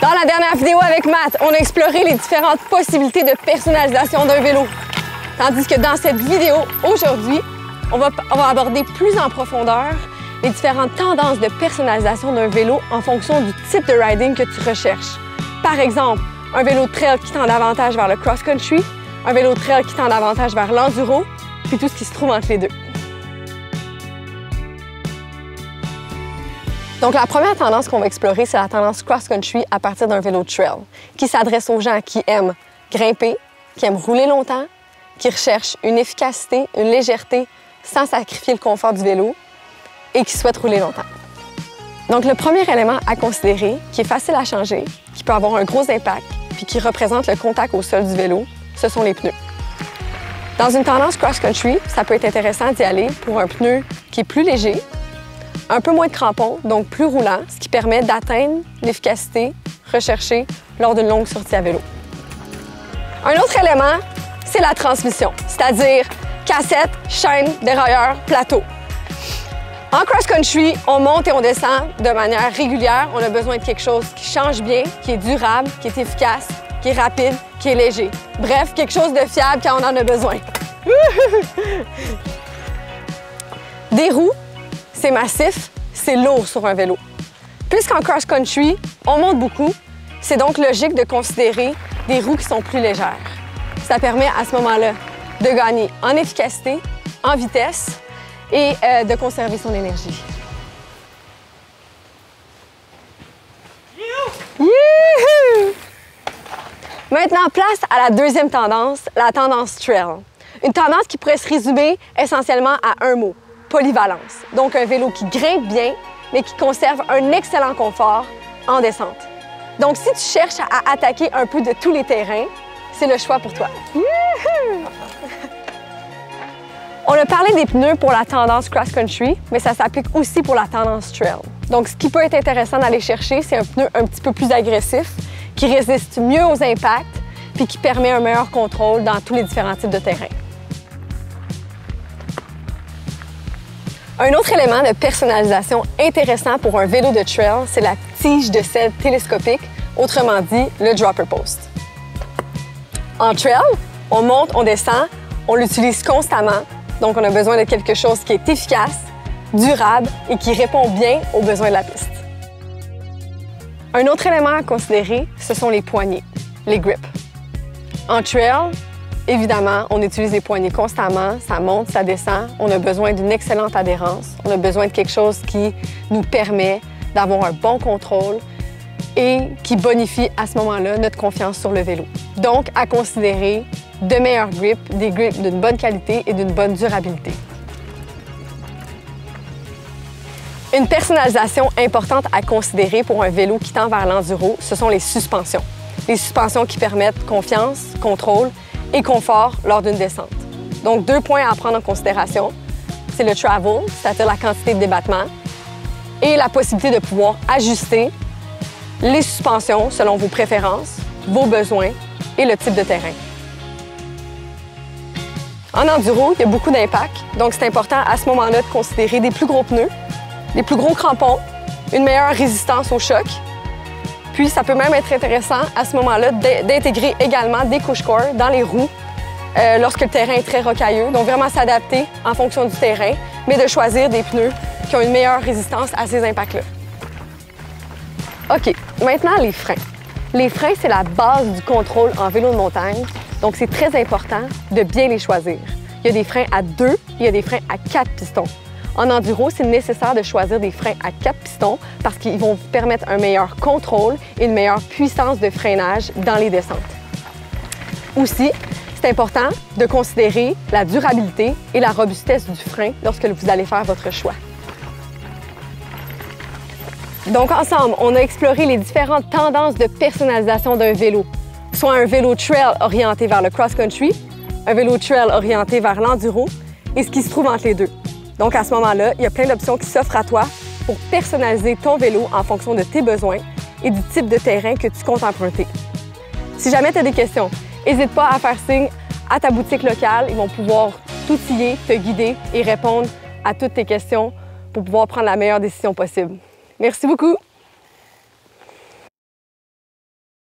Dans la dernière vidéo avec Matt, on a exploré les différentes possibilités de personnalisation d'un vélo. Tandis que dans cette vidéo, aujourd'hui, on va aborder plus en profondeur les différentes tendances de personnalisation d'un vélo en fonction du type de riding que tu recherches. Par exemple, un vélo de trail qui tend davantage vers le cross-country, un vélo de trail qui tend davantage vers l'enduro, puis tout ce qui se trouve entre les deux. Donc, la première tendance qu'on va explorer, c'est la tendance cross-country à partir d'un vélo de trail, qui s'adresse aux gens qui aiment grimper, qui aiment rouler longtemps, qui recherchent une efficacité, une légèreté sans sacrifier le confort du vélo et qui souhaitent rouler longtemps. Donc, le premier élément à considérer, qui est facile à changer, qui peut avoir un gros impact, puis qui représente le contact au sol du vélo, ce sont les pneus. Dans une tendance cross-country, ça peut être intéressant d'y aller pour un pneu qui est plus léger, un peu moins de crampons, donc plus roulant, ce qui permet d'atteindre l'efficacité recherchée lors d'une longue sortie à vélo. Un autre élément, c'est la transmission, c'est-à-dire cassette, chaîne, dérailleur, plateau. En cross-country, on monte et on descend de manière régulière. On a besoin de quelque chose qui change bien, qui est durable, qui est efficace, qui est rapide, qui est léger. Bref, quelque chose de fiable quand on en a besoin. Des roues, c'est massif, c'est lourd sur un vélo. Puisqu'en cross-country, on monte beaucoup, c'est donc logique de considérer des roues qui sont plus légères. Ça permet à ce moment-là de gagner en efficacité, en vitesse et de conserver son énergie. Youhou! Maintenant, place à la deuxième tendance, la tendance trail. Une tendance qui pourrait se résumer essentiellement à un mot, polyvalence. Donc, un vélo qui grimpe bien, mais qui conserve un excellent confort en descente. Donc, si tu cherches à attaquer un peu de tous les terrains, c'est le choix pour toi. Youhou! On a parlé des pneus pour la tendance cross-country, mais ça s'applique aussi pour la tendance trail. Donc, ce qui peut être intéressant d'aller chercher, c'est un pneu un petit peu plus agressif, qui résiste mieux aux impacts, puis qui permet un meilleur contrôle dans tous les différents types de terrains. Un autre élément de personnalisation intéressant pour un vélo de trail, c'est la tige de selle télescopique, autrement dit, le dropper post. En trail, on monte, on descend, on l'utilise constamment, donc on a besoin de quelque chose qui est efficace, durable et qui répond bien aux besoins de la piste. Un autre élément à considérer, ce sont les poignées, les grips. En trail, évidemment, on utilise les poignées constamment, ça monte, ça descend, on a besoin d'une excellente adhérence, on a besoin de quelque chose qui nous permet d'avoir un bon contrôle et qui bonifie à ce moment-là notre confiance sur le vélo. Donc, à considérer de meilleurs grips, des grips d'une bonne qualité et d'une bonne durabilité. Une personnalisation importante à considérer pour un vélo qui tend vers l'enduro, ce sont les suspensions. Les suspensions qui permettent confiance, contrôle et confort lors d'une descente. Donc, 2 points à prendre en considération, c'est le travel, c'est-à-dire la quantité de débattement, et la possibilité de pouvoir ajuster les suspensions selon vos préférences, vos besoins et le type de terrain. En enduro, il y a beaucoup d'impact, donc c'est important à ce moment-là de considérer des plus gros pneus, des plus gros crampons, une meilleure résistance au choc. Puis, ça peut même être intéressant à ce moment-là d'intégrer également des couches core dans les roues lorsque le terrain est très rocailleux. Donc, vraiment s'adapter en fonction du terrain, mais de choisir des pneus qui ont une meilleure résistance à ces impacts-là. OK, maintenant les freins. Les freins, c'est la base du contrôle en vélo de montagne, donc c'est très important de bien les choisir. Il y a des freins à 2, il y a des freins à 4 pistons. En enduro, c'est nécessaire de choisir des freins à 4 pistons parce qu'ils vont vous permettre un meilleur contrôle et une meilleure puissance de freinage dans les descentes. Aussi, c'est important de considérer la durabilité et la robustesse du frein lorsque vous allez faire votre choix. Donc, ensemble, on a exploré les différentes tendances de personnalisation d'un vélo, soit un vélo trail orienté vers le cross-country, un vélo trail orienté vers l'enduro et ce qui se trouve entre les deux. Donc, à ce moment-là, il y a plein d'options qui s'offrent à toi pour personnaliser ton vélo en fonction de tes besoins et du type de terrain que tu comptes emprunter. Si jamais tu as des questions, n'hésite pas à faire signe à ta boutique locale. Ils vont pouvoir t'outiller, te guider et répondre à toutes tes questions pour pouvoir prendre la meilleure décision possible. Merci beaucoup!